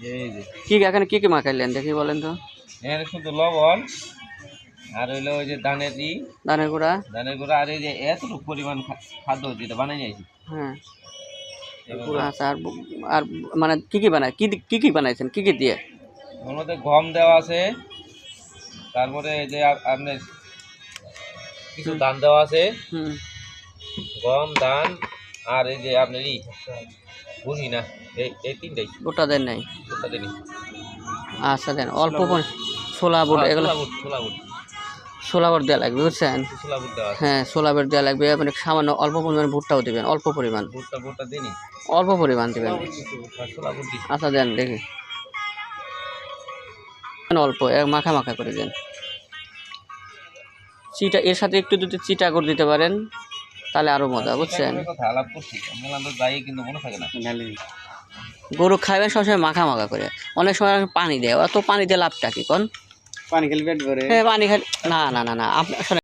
এই যে কি এখানে কি কি মাখাইলেন দেখি বলেন তো। এখানে শুধু লবণ আর হইলো ওই যে ধানের গুঁড়া। আর এই যে এতটুকু পরিমাণ খাদ্য যেটা বানাই নিয়েছি। হ্যাঁ আচ্ছা আর মানে কি কি বানায় কি কি বানাইছেন কি কি দিয়ে? ওর মধ্যে গম দেওয়া আছে, তারপরে এই যে আপনার কিছু ধান দেওয়া আছে, গম ধান আর এই যে আপনার বুঝি না এই তিনটাই। গোটা দেন নাই? গোটা দিনই। আচ্ছা দেন অল্প ছোলা বুট এগুলো। ছোলা বুট দেওয়া লাগবে বুঝছেন। হ্যাঁ ছোলা বুট দেওয়া লাগবে, মানে সামান্য অল্প পরিমাণ ভুট্টাও দেবেন, অল্প পরিমাণ ভুট্টা দিনই অল্প পরিমাণ দেবেন। আচ্ছা দেন দেখি অল্প মাখা মাখা করে দেন। চিটা এর সাথে একটু যদি চিটা করে দিতে পারেন তাহলে আরো মজা বুঝছেন। গরু খাইবেন সবসময় মাখা মাখা করে, অনেক সময় পানি দেয়, অত পানি দিয়ে লাভটা কি কোন? পানি খেলে পেট ভরে। হ্যাঁ পানি খাই না না না না আপনার